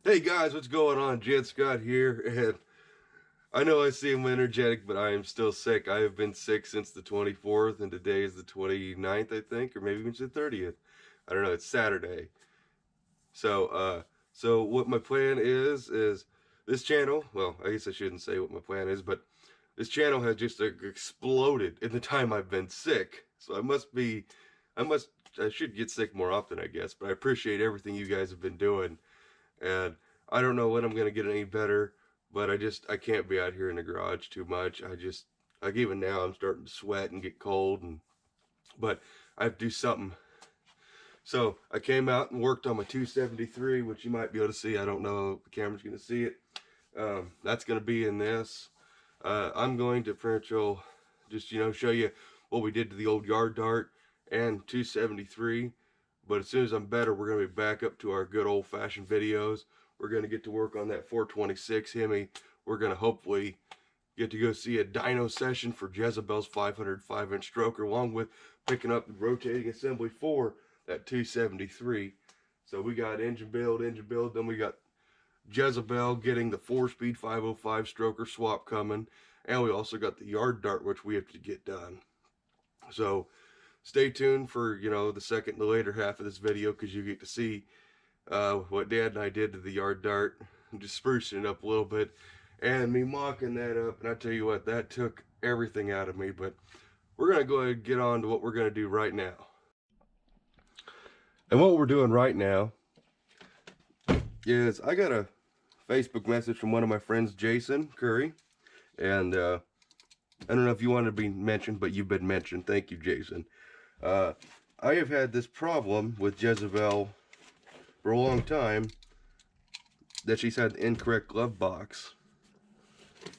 Hey guys, what's going on? Jed Scott here, and I know I seem energetic, but I am still sick. I have been sick since the 24th, and today is the 29th, I think, or maybe it's the 30th. I don't know, it's Saturday. So, so what my plan is this channel, well, I guess I shouldn't say what my plan is, but this channel has just exploded in the time I've been sick. So I should get sick more often, I guess, but I appreciate everything you guys have been doing. And I don't know when I'm gonna get any better, but I can't be out here in the garage too much. Like even now I'm starting to sweat and get cold, but I have to do something. So I came out and worked on my 273, which you might be able to see. I don't know if the camera's gonna see it. That's gonna be in this. I'm going to just show you what we did to the old yard dart and 273. But as soon as I'm better, we're going to be back up to our good old-fashioned videos. We're going to get to work on that 426 Hemi. We're going to hopefully get to go see a dyno session for Jezebel's 505-inch stroker, along with picking up the rotating assembly for that 273. So we got engine build, then we got Jezebel getting the 4-speed 505 stroker swap coming, and we also got the yard dart, which we have to get done. So stay tuned for, the later half of this video, because you get to see what Dad and I did to the yard dart, just sprucing it up a little bit, and me mocking that up. And I tell you what, that took everything out of me. But we're going to go ahead and get on to what we're going to do right now. And what we're doing right now is I got a Facebook message from one of my friends, Jason Curry, and I don't know if you wanted to be mentioned, but you've been mentioned. Thank you, Jason. I have had this problem with Jezebel for a long time, that she's had the incorrect glove box.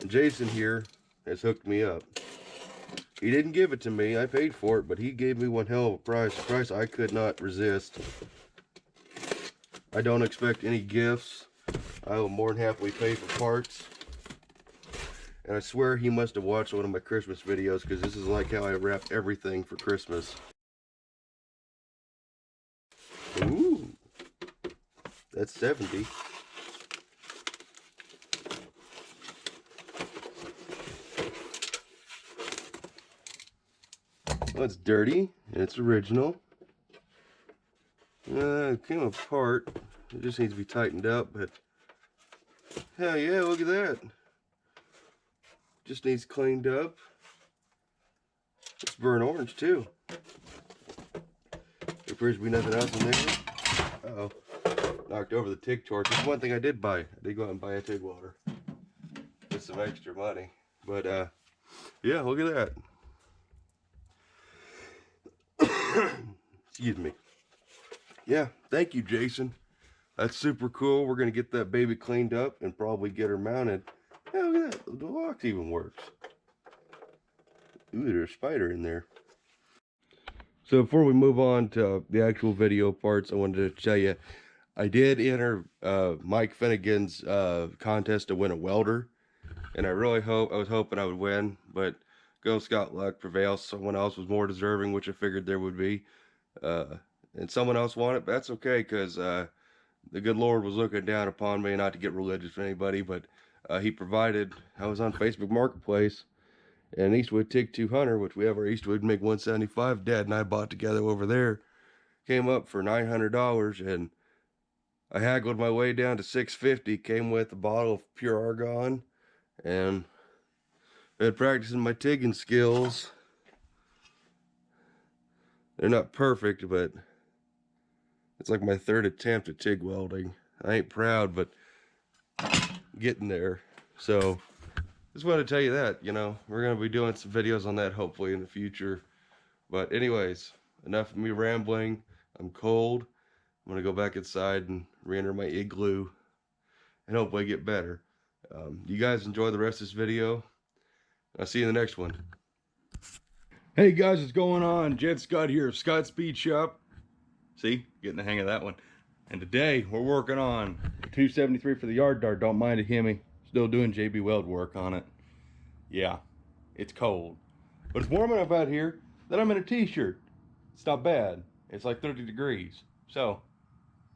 And Jason here has hooked me up. He didn't give it to me, I paid for it, but he gave me one hell of a price, a price I could not resist. I don't expect any gifts. I will more than happily pay for parts. And I swear he must have watched one of my Christmas videos, because this is like how I wrap everything for Christmas. Ooh, that's 70. Well, it's dirty, and it's original. It came apart. It just needs to be tightened up, but hell yeah, look at that. Just needs cleaned up. It's burnt orange too. There appears to be nothing else in there. Uh-oh. Knocked over the TIG torch. That's one thing I did buy. I did go out and buy a TIG welder. With some extra money. But yeah, look at that. Excuse me. Yeah, thank you, Jason. That's super cool. We're gonna get that baby cleaned up and probably get her mounted. Yeah, look at that. The lock even works. Ooh, there's a spider in there. So before we move on to the actual video parts, I wanted to tell you, I did enter Mike Finnegan's contest to win a welder. And I was hoping I would win, but Girl Scout luck prevails. Someone else was more deserving, which I figured there would be. And someone else won it, but that's okay, because the good Lord was looking down upon me, not to get religious for anybody, but he provided. I was on Facebook Marketplace, and Eastwood TIG 200, which we have our Eastwood MiG 175 Dad and I bought together over there, came up for $900, and I haggled my way down to $650. Came with a bottle of pure argon, and been practicing my TIGging skills. They're not perfect, but it's like my third attempt at TIG welding. I ain't proud, but getting there. So just wanted to tell you that, we're going to be doing some videos on that hopefully in the future. But anyways, enough of me rambling. I'm cold. I'm going to go back inside and re-enter my igloo and hopefully get better. You guys enjoy the rest of this video. I'll see you in the next one. Hey guys, what's going on? Jed Scott here of Scott Speed Shop. See, getting the hang of that one. And today we're working on 273 for the yard dart. Don't mind a Hemi. Still doing JB weld work on it. Yeah, it's cold, but it's warm enough out here that I'm in a t-shirt. It's not bad. It's like 30 degrees. So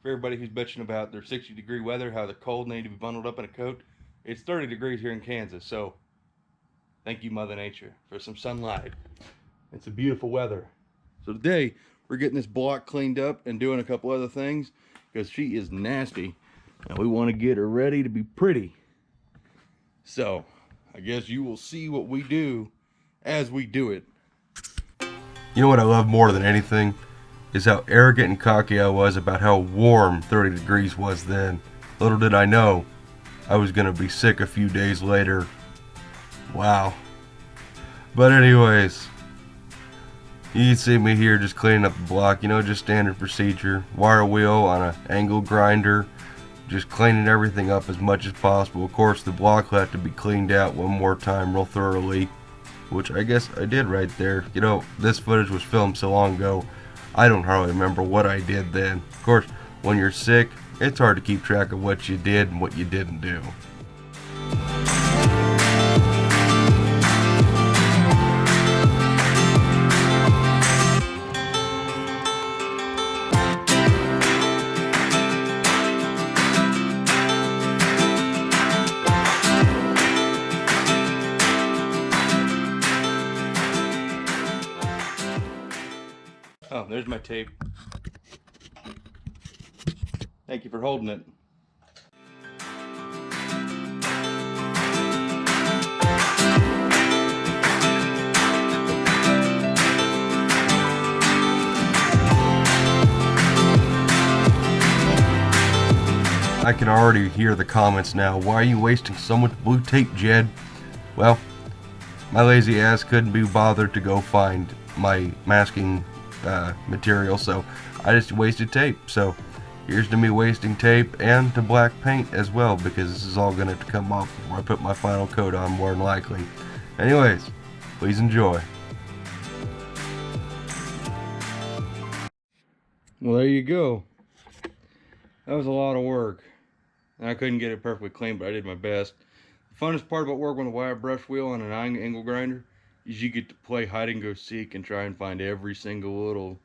For everybody who's bitching about their 60-degree weather, how they're cold and they need to be bundled up in a coat, it's 30 degrees here in Kansas, so thank you, Mother Nature, for some sunlight. It's a beautiful weather. So today, we're getting this block cleaned up and doing a couple other things because she is nasty and we want to get her ready to be pretty. So, I guess you will see what we do as we do it. You know what I love more than anything? Is how arrogant and cocky I was about how warm 30 degrees was then. Little did I know, I was gonna be sick a few days later. Wow. But anyways, you can see me here just cleaning up the block, you know, just standard procedure. Wire wheel on an angle grinder, just cleaning everything up as much as possible. Of course, the block will have to be cleaned out one more time real thoroughly, which I guess I did right there. You know, this footage was filmed so long ago, I don't hardly remember what I did then. Of course, when you're sick, it's hard to keep track of what you did and what you didn't do. Oh, there's my tape. Thank you for holding it. I can already hear the comments now. Why are you wasting so much blue tape, Jed? Well, my lazy ass couldn't be bothered to go find my masking material, so I just wasted tape. So here's to me wasting tape and to black paint as well, because this is all going to come off before I put my final coat on, more than likely. Anyways, please enjoy. Well, there you go. That was a lot of work. And I couldn't get it perfectly clean, but I did my best. The funnest part about working with a wire brush wheel on an angle grinder is you get to play hide and go seek and try and find every single little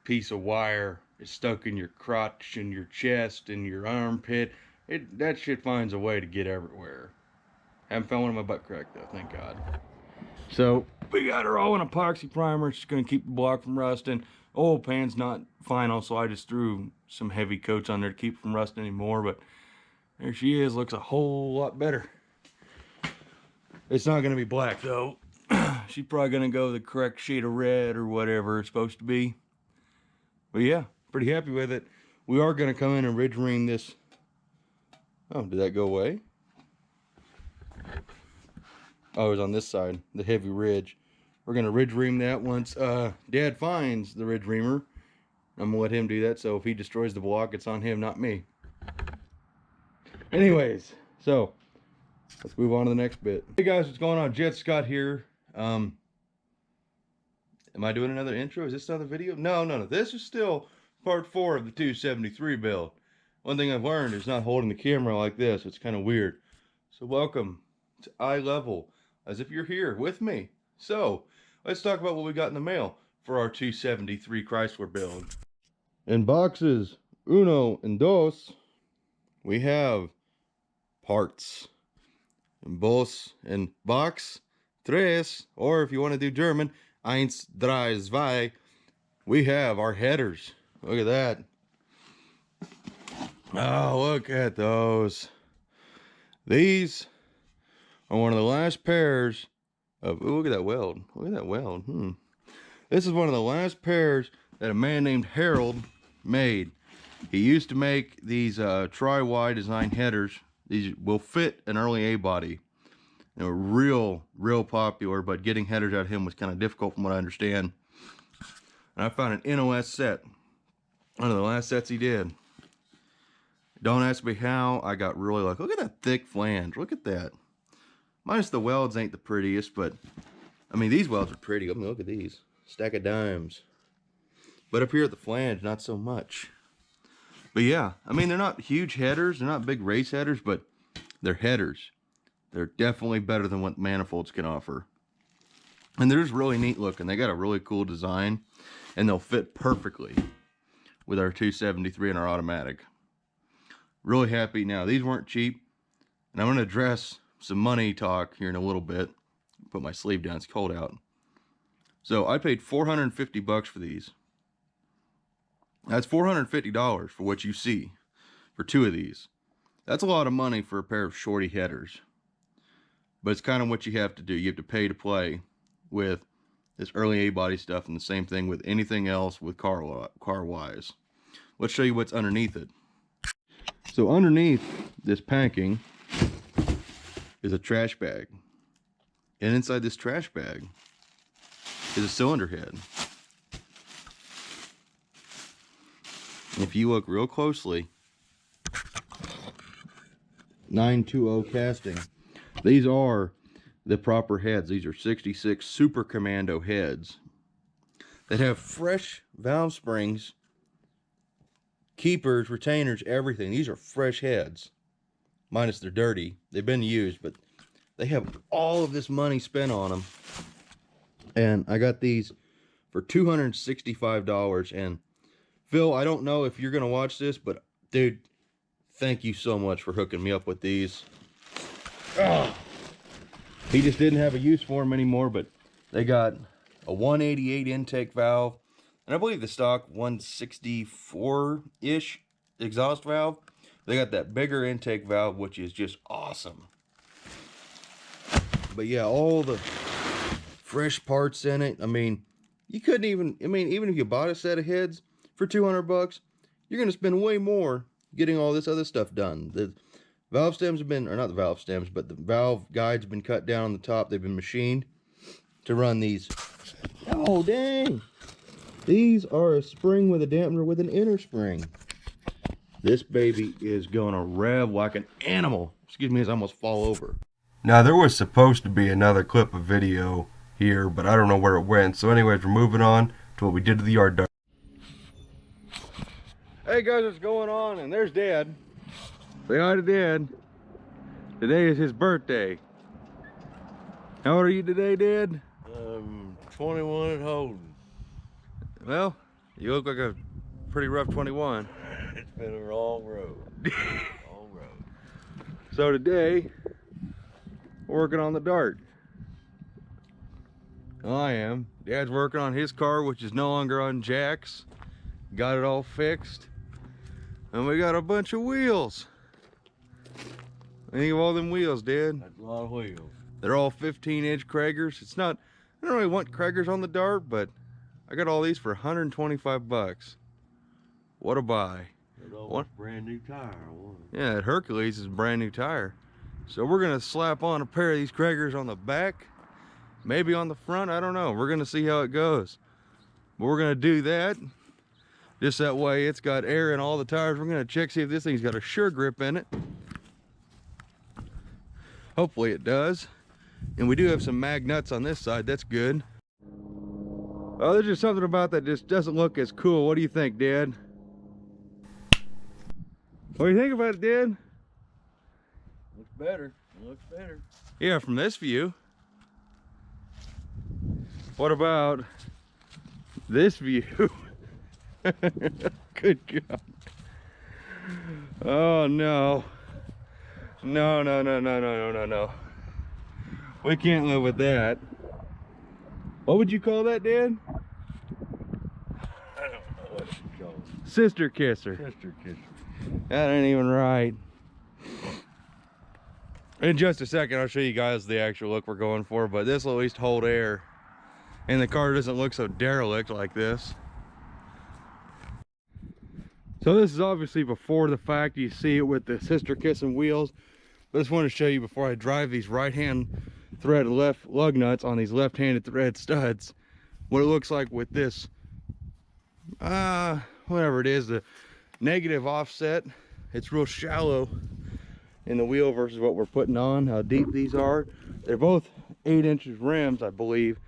piece of wire that's stuck in your crotch and your chest and your armpit. That shit finds a way to get everywhere. Haven't found one in my butt crack though, thank God. So we got her all in epoxy primer. It's just gonna keep the block from rusting. Oil pan's not final, so I just threw some heavy coats on there to keep it from rusting anymore, but there she is, looks a whole lot better. It's not gonna be black though. She's probably gonna go the correct shade of red or whatever it's supposed to be. But yeah, pretty happy with it. We are gonna come in and ridge ream this. Oh, did that go away? Oh, it was on this side, the heavy ridge. We're gonna ridge ream that once Dad finds the ridge reamer. I'm gonna let him do that, so if he destroys the block, it's on him, not me. Anyways, so let's move on to the next bit. Hey guys, what's going on? Jet Scott here. Am I doing another intro? Is this another video? No. This is still part 4 of the 273 build. One thing I've learned is not holding the camera like this. It's kind of weird. So welcome to eye level, as if you're here with me. So let's talk about what we got in the mail for our 273 Chrysler build. In boxes uno and dos, we have parts. In box tres, or if you want to do German, eins, drei, zwei, we have our headers. Look at that. Oh, look at those. These are one of the last pairs of, ooh, look at that weld. Look at that weld. This is one of the last pairs that a man named Harold made. He used to make these tri-Y design headers. These will fit an early A body. They were real popular, but getting headers out of him was kind of difficult from what I understand. And I found an NOS set. One of the last sets he did. Don't ask me how. I got really lucky. Look at that thick flange. Look at that. Minus the welds ain't the prettiest, but I mean, these welds are pretty. I mean, look at these. Stack of dimes. But up here at the flange, not so much. But yeah, I mean, they're not huge headers. They're not big race headers, but they're headers. They're definitely better than what manifolds can offer. And they're just really neat looking. They got a really cool design, and they'll fit perfectly. with our 273 and our automatic. Really happy. Now, these weren't cheap, and I'm going to address some money talk here in a little bit. Put my sleeve down, it's cold out. So I paid $450 for these. That's $450 for what you see for 2 of these. That's a lot of money for a pair of shorty headers. But it's kind of what you have to do. You have to pay to play with this early A-body stuff, and the same thing with anything else with car-wise. Let's show you what's underneath it. So underneath this packing is a trash bag. And inside this trash bag is a cylinder head. And if you look real closely, 920 casting. These are the proper heads. These are 66 Super Commando heads that have fresh valve springs, keepers, retainers, everything. These are fresh heads, minus they're dirty. They've been used, but they have all of this money spent on them. And I got these for $265. And Phil, I don't know if you're gonna watch this, but dude, thank you so much for hooking me up with these. Oh, he just didn't have a use for them anymore, but they got a 188 intake valve, and I believe the stock 164-ish exhaust valve. They got that bigger intake valve, which is just awesome. But yeah, all the fresh parts in it. I mean, you couldn't even, even if you bought a set of heads for $200, you're gonna spend way more getting all this other stuff done. The valve stems have been, or not the valve stems, but the valve guides have been cut down on the top. They've been machined to run these. Oh, dang. These are a spring with a dampener with an inner spring. This baby is gonna rev like an animal. Excuse me as I almost fall over. Now, there was supposed to be another clip of video here, but I don't know where it went. So anyways, we're moving on to what we did to the yard dog. Hey guys, what's going on? And there's Dad. Say hi to Dad. Today is his birthday. How old are you today, Dad? 21 and holding. Well, you look like a pretty rough 21. It's been a long road. Long road. So today, we're working on the Dart. I am. Dad's working on his car, which is no longer on jacks. Got it all fixed. And we got a bunch of wheels. Think of all them wheels, Dad. That's a lot of wheels. They're all 15-inch Kragers. It's not, I don't really want Kragers on the Dart, but I got all these for 125 bucks. What a buy. It's almost brand new tire. Yeah, that Hercules is a brand new tire. So we're gonna slap on a pair of these Kragers on the back, maybe on the front, I don't know. We're gonna see how it goes. But we're gonna do that. Just that way it's got air in all the tires. We're gonna check, see if this thing's got a sure grip in it. Hopefully it does. And we do have some mag nuts on this side, that's good. Oh, there's just something about that just doesn't look as cool. What do you think, Dad? What do you think about it, Dad? Looks better. Looks better. Yeah, from this view. What about this view? Good job. Oh no. No. We can't live with that. What would you call that, Dad? I don't know what to call it. Sister kisser. Sister kisser. That ain't even right. In just a second, I'll show you guys the actual look we're going for, but this will at least hold air. And the car doesn't look so derelict like this. So this is obviously before the fact. You see it with the sister kissing wheels. But I just want to show you before I drive these right-hand thread left lug nuts on these left-handed thread studs, what it looks like with this, whatever it is, the negative offset. It's real shallow in the wheel versus what we're putting on, how deep these are. They're both 8 inches rims, I believe,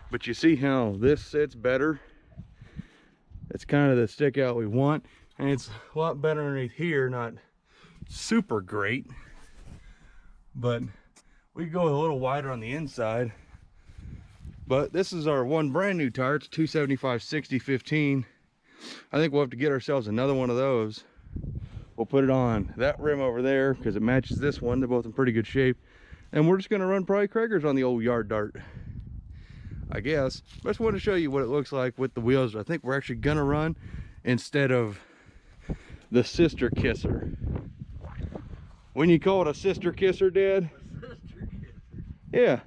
but you see how this sits better. It's kind of the stick out we want, and it's a lot better underneath here. Not super great, but we go a little wider on the inside. But this is our one brand new tire. It's 275/60/15. I think we'll have to get ourselves another one of those. We'll put it on that rim over there because it matches this one. They're both in pretty good shape. And we're just gonna run probably Krager's on the old yard dart, I guess. But I just wanted to show you what it looks like with the wheels. I think we're actually gonna run instead of the sister kisser. When you call it a sister kisser, Dad? Yeah.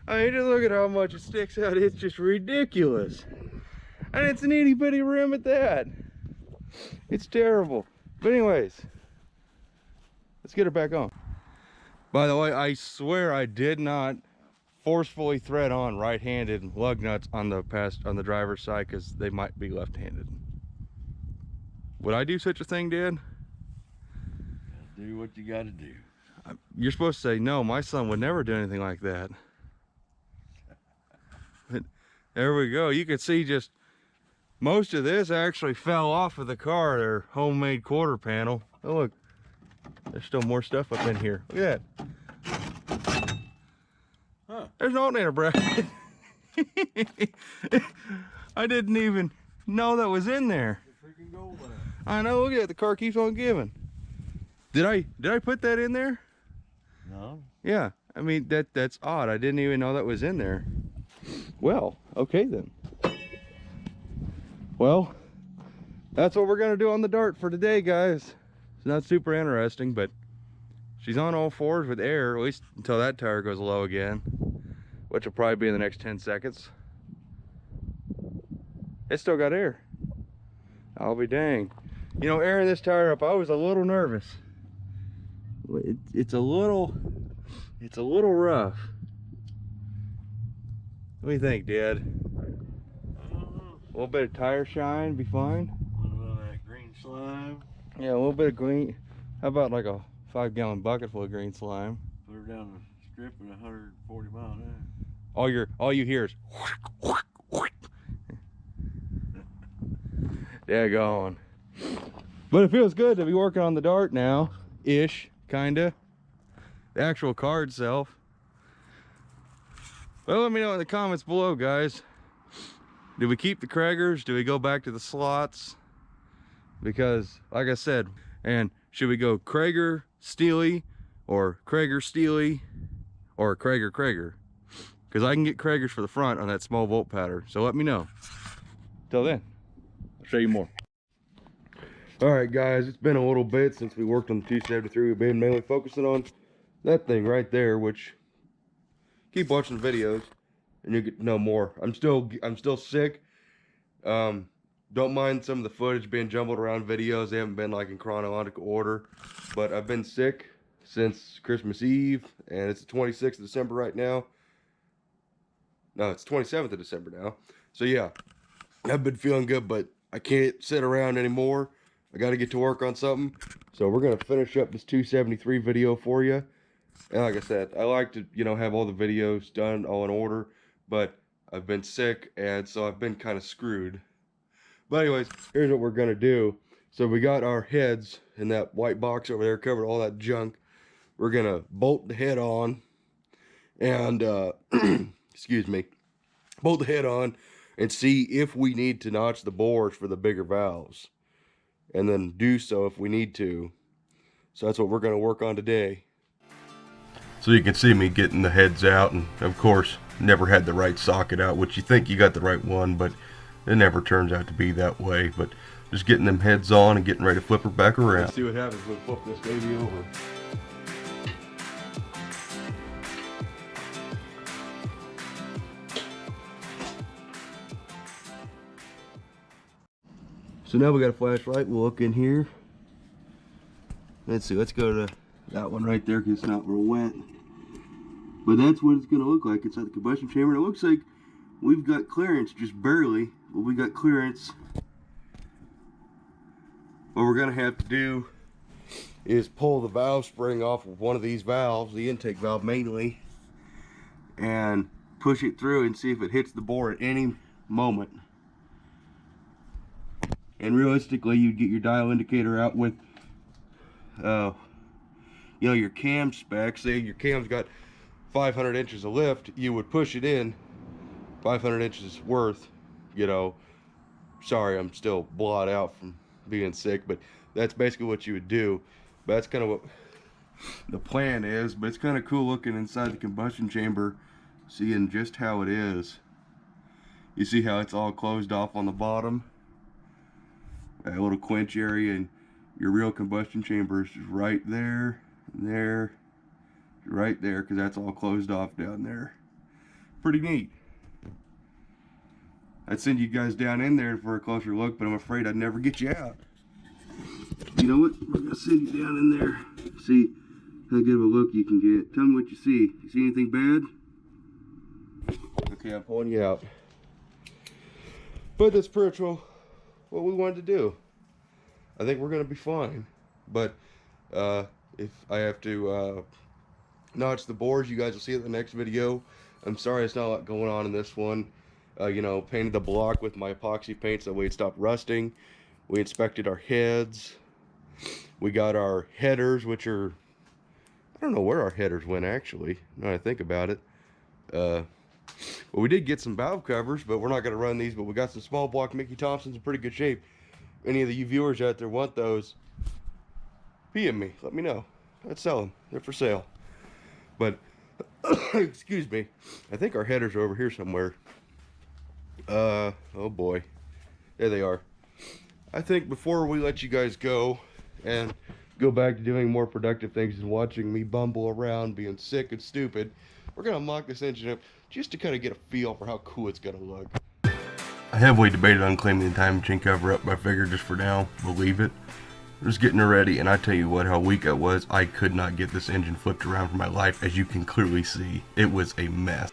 I mean, just look at how much it sticks out. It's just ridiculous. And it's an itty bitty rim at that. It's terrible. But anyways, let's get it back on. By the way, I swear I did not forcefully thread on right-handed lug nuts on the driver's side because they might be left-handed. Would I do such a thing, Dad? Do what you gotta do. You're supposed to say, no, my son would never do anything like that. But there we go. You can see just most of this actually fell off of the car, their homemade quarter panel. Oh, look, there's still more stuff up in here. Look at that. Huh. There's an alternator bracket. I didn't even know that was in there. The freaking gold line. I know, look at it, the car keeps on giving. Did I put that in there? No. Yeah, I mean, that's odd. I didn't even know that was in there. Well, okay then. Well, that's what we're gonna do on the dart for today, guys. It's not super interesting, but she's on all fours with air, at least until that tire goes low again, which will probably be in the next 10 seconds. It's still got air. I'll be dang. You know, airing this tire up, I was a little nervous. It's a little rough. What do you think, Dad? A little bit of tire shine, be fine. A little bit of that green slime. Yeah, a little bit of green. How about like a 5-gallon bucket full of green slime? Put her down the strip at 140 miles an hour. All you hear is yeah, going. But it feels good to be working on the dart now, ish, kinda. The actual car itself. Well, let me know in the comments below, guys. Do we keep the Kragers? Do we go back to the slots? Because, like I said, and should we go Krager Steely or Krager Steely or Krager? Because I can get Kragers for the front on that small bolt pattern. So let me know. Till then, I'll show you more. All right, guys, it's been a little bit since we worked on the 273. We've been mainly focusing on that thing right there, which keep watching the videos and you'll get to know more. I'm still sick. Don't mind some of the footage being jumbled around videos. They haven't been like in chronological order, but I've been sick since Christmas Eve, and it's the 26th of December right now. No, it's 27th of December now. So yeah, I've been feeling good, but I can't sit around anymore. I got to get to work on something. So we're going to finish up this 273 video for you. And like I said, I like to, you know, have all the videos done all in order, but I've been sick, and so I've been kind of screwed. But anyways, here's what we're going to do. So we got our heads in that white box over there, covered all that junk. We're going to bolt the head on and, excuse me, bolt the head on and see if we need to notch the bores for the bigger valves. And then do so if we need to. So that's what we're going to work on today. So you can see me getting the heads out, and of course never had the right socket out, which you think you got the right one, but it never turns out to be that way. But just getting them heads on and getting ready to flip her back around. Let's see what happens when we flip this baby over. So now we got a flashlight. We'll look in here. Let's see, let's go to that one right there because it's not real wet. But that's what it's going to look like inside the combustion chamber. And it looks like we've got clearance, just barely, but we got clearance. What we're going to have to do is pull the valve spring off of one of these valves, the intake valve mainly, and push it through and see if it hits the bore at any moment. And realistically, you'd get your dial indicator out with, you know, your cam specs. Say your cam's got 500 inches of lift, you would push it in 500 inches worth, you know, sorry, I'm still blot out from being sick, but that's basically what you would do. But that's kind of what the plan is. But it's kind of cool looking inside the combustion chamber, seeing just how it is. You see how it's all closed off on the bottom, that little quench area, and your real combustion chamber is just right there, there, right there, because that's all closed off down there. Pretty neat. I'd send you guys down in there for a closer look, but I'm afraid I'd never get you out. You know what? We're gonna send you down in there. See how good of a look you can get. Tell me what you see. You see anything bad? Okay, I'm pulling you out. But that's pretty much what we wanted to do. I think we're gonna be fine. But if I have to notch the boards, you guys will see it in the next video. I'm sorry it's not a lot going on in this one. You know, painted the block with my epoxy paint so that way it stopped rusting. We inspected our heads. We got our headers, which are, I don't know where our headers went actually, now I think about it. Well, we did get some valve covers, but we're not going to run these. But we got some small block Mickey Thompsons in pretty good shape. Any of the you viewers out there want those, PM me, let me know. I'd sell them, they're for sale. But excuse me, I think our headers are over here somewhere. Oh boy, there they are. I think before we let you guys go and go back to doing more productive things and watching me bumble around being sick and stupid, we're gonna mock this engine up just to kind of get a feel for how cool it's gonna look. I heavily debated on cleaning the timing chain cover up, but I figured just for now we'll leave it. Just getting it ready, and I tell you what, how weak I was. I could not get this engine flipped around for my life, as you can clearly see. It was a mess.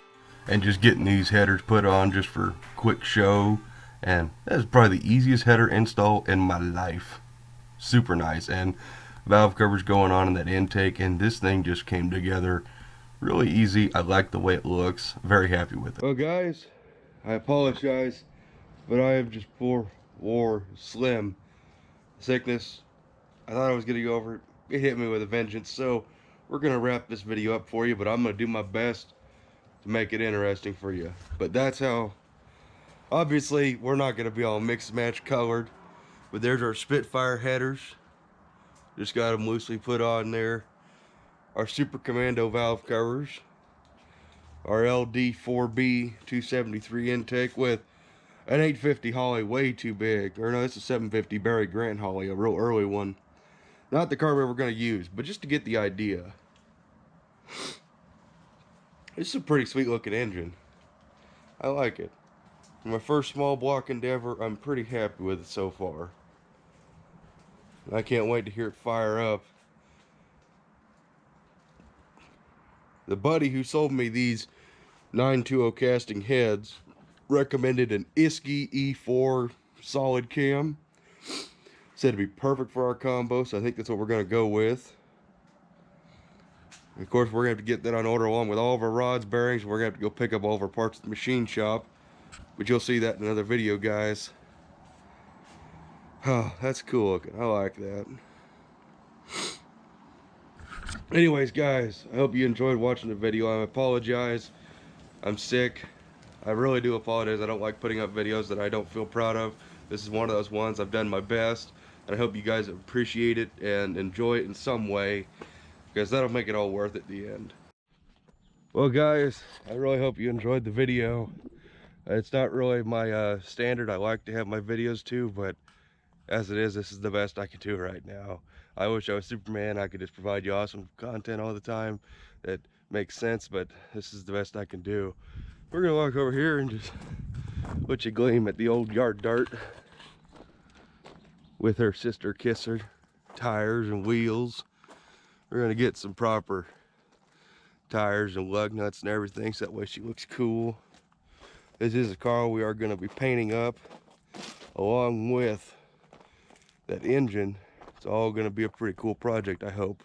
And just getting these headers put on just for quick show, and that is probably the easiest header install in my life. Super nice. And valve covers going on in that intake, and this thing just came together really easy. I like the way it looks. Very happy with it. Well guys, I apologize, but I have just poor war slim sickness. I thought I was gonna go over it. It hit me with a vengeance. So we're gonna wrap this video up for you, but I'm gonna do my best to make it interesting for you. But that's how, obviously we're not going to be all mixed match colored, but there's our Spitfire headers, just got them loosely put on there. Our Super Commando valve covers, our LD4B 273 intake with an 850 Holly, way too big, or no, it's a 750 Barry Grant Holly, a real early one, not the carburetor we're going to use, but just to get the idea. This is a pretty sweet looking engine. I like it. For my first small block endeavor, I'm pretty happy with it so far. I can't wait to hear it fire up. The buddy who sold me these 920 casting heads recommended an Isky E4 solid cam. Said it'd be perfect for our combo, so I think that's what we're going to go with. Of course, we're going to have to get that on order along with all of our rods, bearings. We're going to have to go pick up all of our parts at the machine shop. But you'll see that in another video, guys. Oh, that's cool looking. I like that. Anyways, guys, I hope you enjoyed watching the video. I apologize. I'm sick. I really do apologize. I don't like putting up videos that I don't feel proud of. This is one of those ones. I've done my best. And I hope you guys appreciate it and enjoy it in some way, because that'll make it all worth it at the end. Well guys, I really hope you enjoyed the video. It's not really my standard. I like to have my videos too, but as it is, this is the best I can do right now. I wish I was Superman. I could just provide you awesome content all the time that makes sense, but this is the best I can do. We're gonna walk over here and just let you gleam at the old yard dart with her sister kisser tires and wheels. We're gonna get some proper tires and lug nuts and everything, so that way she looks cool. This is a car we are gonna be painting up along with that engine. It's all gonna be a pretty cool project, I hope.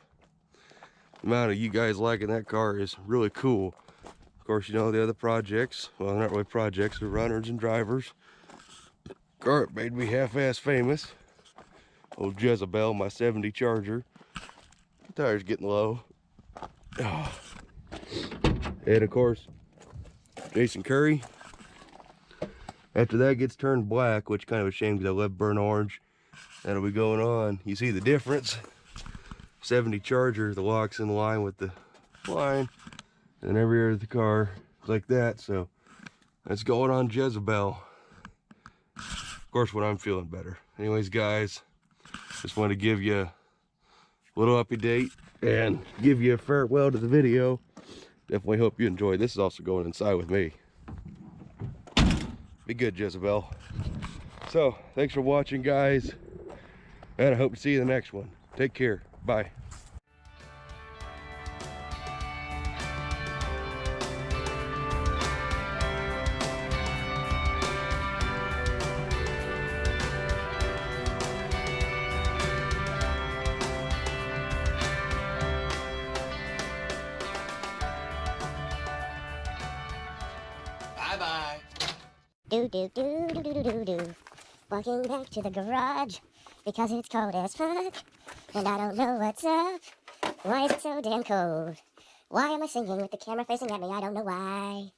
The amount of you guys liking that car is really cool. Of course, you know the other projects, well, not really projects, they're runners and drivers. Car that made me half-ass famous. Old Jezebel, my 70 Charger. The tire's getting low. Oh. And of course, Jason Curry. After that gets turned black, which kind of a shame because I love burnt orange, that'll be going on. You see the difference. 70 Charger, the lock's in line with the line, and every other car like that. So that's going on Jezebel. Of course, when I'm feeling better. Anyways, guys, just wanted to give you a little update and give you a farewell to the video. Definitely hope you enjoyed. This is also going inside with me. Be good, Jezebel. So, thanks for watching, guys. And I hope to see you in the next one. Take care. Bye. Bye-bye. Do. Walking back to the garage because it's cold as fuck. And I don't know what's up. Why is it so damn cold? Why am I singing with the camera facing at me? I don't know why.